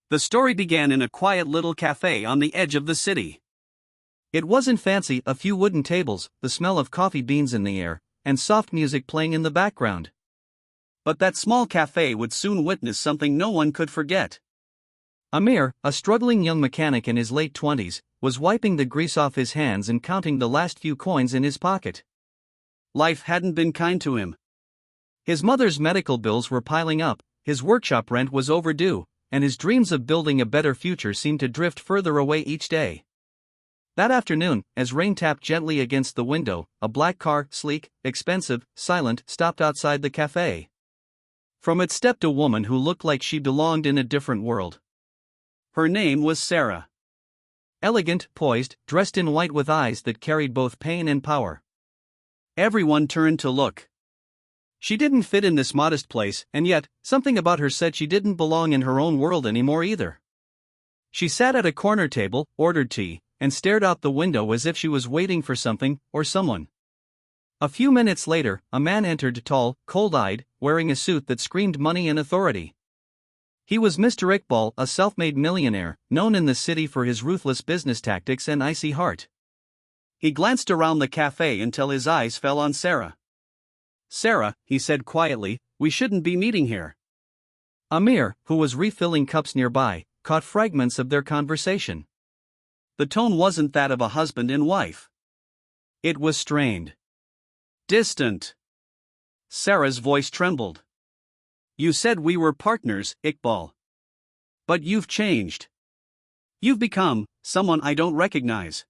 The story began in a quiet little cafe on the edge of the city. It wasn't fancy, a few wooden tables, the smell of coffee beans in the air, and soft music playing in the background. But that small cafe would soon witness something no one could forget. Amir, a struggling young mechanic in his late 20s, was wiping the grease off his hands and counting the last few coins in his pocket. Life hadn't been kind to him. His mother's medical bills were piling up, his workshop rent was overdue, and his dreams of building a better future seemed to drift further away each day. That afternoon, as rain tapped gently against the window, a black car, sleek, expensive, silent, stopped outside the cafe. From it stepped a woman who looked like she belonged in a different world. Her name was Sarah. Elegant, poised, dressed in white with eyes that carried both pain and power. Everyone turned to look. She didn't fit in this modest place, and yet, something about her said she didn't belong in her own world anymore either. She sat at a corner table, ordered tea, and stared out the window as if she was waiting for something, or someone. A few minutes later, a man entered, tall, cold-eyed, wearing a suit that screamed money and authority. He was Mr. Iqbal, a self-made millionaire, known in the city for his ruthless business tactics and icy heart. He glanced around the cafe until his eyes fell on Sarah. "Sarah," he said quietly, "we shouldn't be meeting here." Amir, who was refilling cups nearby, caught fragments of their conversation. The tone wasn't that of a husband and wife. It was strained. Distant. Sarah's voice trembled. "You said we were partners, Iqbal. But you've changed. You've become someone I don't recognize."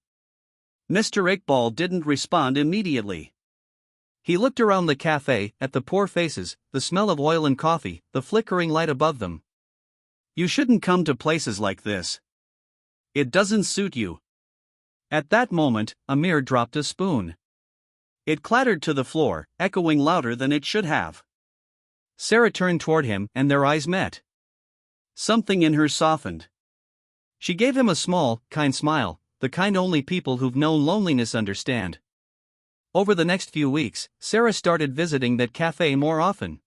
Mr. Iqbal didn't respond immediately. He looked around the cafe, at the poor faces, the smell of oil and coffee, the flickering light above them. "You shouldn't come to places like this. It doesn't suit you." At that moment, Amir dropped a spoon. It clattered to the floor, echoing louder than it should have. Sarah turned toward him, and their eyes met. Something in her softened. She gave him a small, kind smile, the kind only people who've known loneliness understand. Over the next few weeks, Sarah started visiting that cafe more often.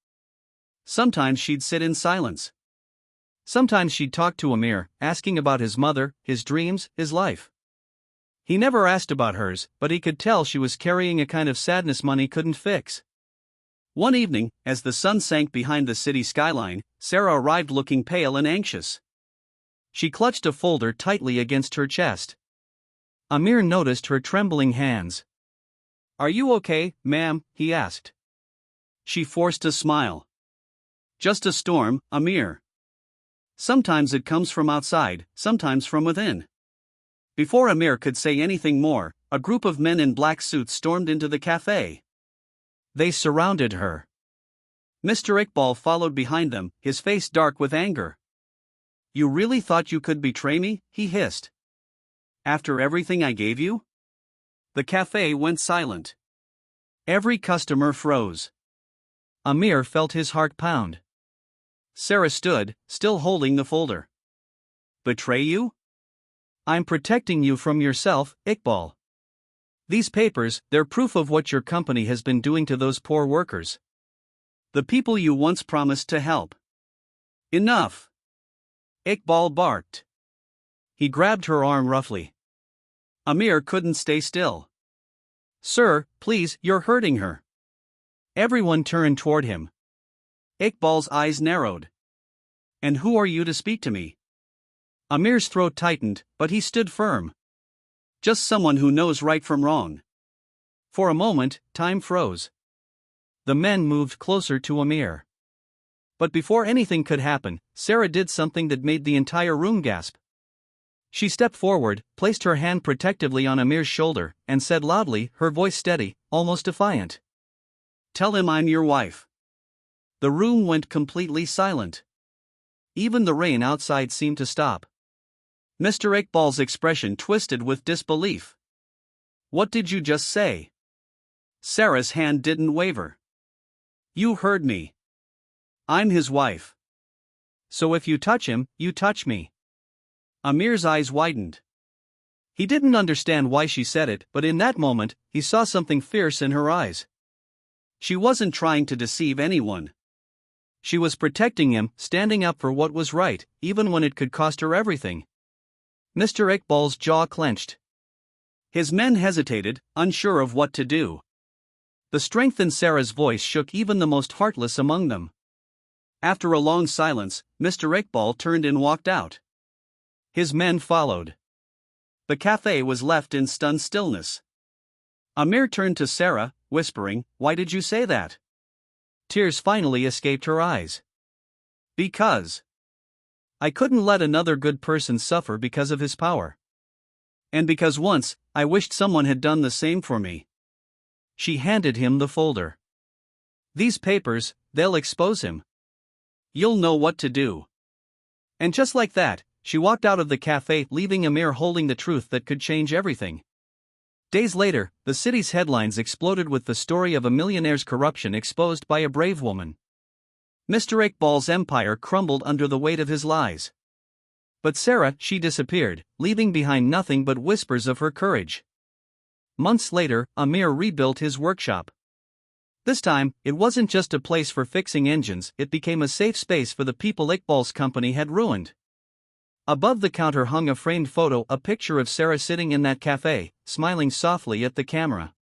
Sometimes she'd sit in silence. Sometimes she'd talk to Amir, asking about his mother, his dreams, his life. He never asked about hers, but he could tell she was carrying a kind of sadness money couldn't fix. One evening, as the sun sank behind the city skyline, Sarah arrived looking pale and anxious. She clutched a folder tightly against her chest. Amir noticed her trembling hands. "Are you okay, ma'am?" he asked. She forced a smile. "Just a storm, Amir. Sometimes it comes from outside, sometimes from within." Before Amir could say anything more, a group of men in black suits stormed into the cafe. They surrounded her. Mr. Iqbal followed behind them, his face dark with anger. "You really thought you could betray me?" he hissed. "After everything I gave you?" The cafe went silent. Every customer froze. Amir felt his heart pound. Sarah stood, still holding the folder. "Betray you?" "I'm protecting you from yourself, Iqbal. These papers, they're proof of what your company has been doing to those poor workers. The people you once promised to help." "Enough!" Iqbal barked. He grabbed her arm roughly. Amir couldn't stay still. "Sir, please, you're hurting her." Everyone turned toward him. Iqbal's eyes narrowed. "And who are you to speak to me?" Amir's throat tightened, but he stood firm. "Just someone who knows right from wrong." For a moment, time froze. The men moved closer to Amir. But before anything could happen, Sarah did something that made the entire room gasp. She stepped forward, placed her hand protectively on Amir's shoulder, and said loudly, her voice steady, almost defiant, "Tell him I'm your wife." The room went completely silent. Even the rain outside seemed to stop. Mr. Iqbal's expression twisted with disbelief. "What did you just say?" Sarah's hand didn't waver. "You heard me. I'm his wife. So if you touch him, you touch me." Amir's eyes widened. He didn't understand why she said it, but in that moment, he saw something fierce in her eyes. She wasn't trying to deceive anyone. She was protecting him, standing up for what was right, even when it could cost her everything. Mr. Iqbal's jaw clenched. His men hesitated, unsure of what to do. The strength in Sarah's voice shook even the most heartless among them. After a long silence, Mr. Iqbal turned and walked out. His men followed. The cafe was left in stunned stillness. Amir turned to Sarah, whispering, "Why did you say that?" Tears finally escaped her eyes. "Because I couldn't let another good person suffer because of his power. And because once, I wished someone had done the same for me." She handed him the folder. "These papers, they'll expose him. You'll know what to do." And just like that, she walked out of the cafe, leaving Amir holding the truth that could change everything. Days later, the city's headlines exploded with the story of a millionaire's corruption exposed by a brave woman. Mr. Iqbal's empire crumbled under the weight of his lies. But Sarah, she disappeared, leaving behind nothing but whispers of her courage. Months later, Amir rebuilt his workshop. This time, it wasn't just a place for fixing engines, it became a safe space for the people Iqbal's company had ruined. Above the counter hung a framed photo, a picture of Sarah sitting in that cafe, smiling softly at the camera.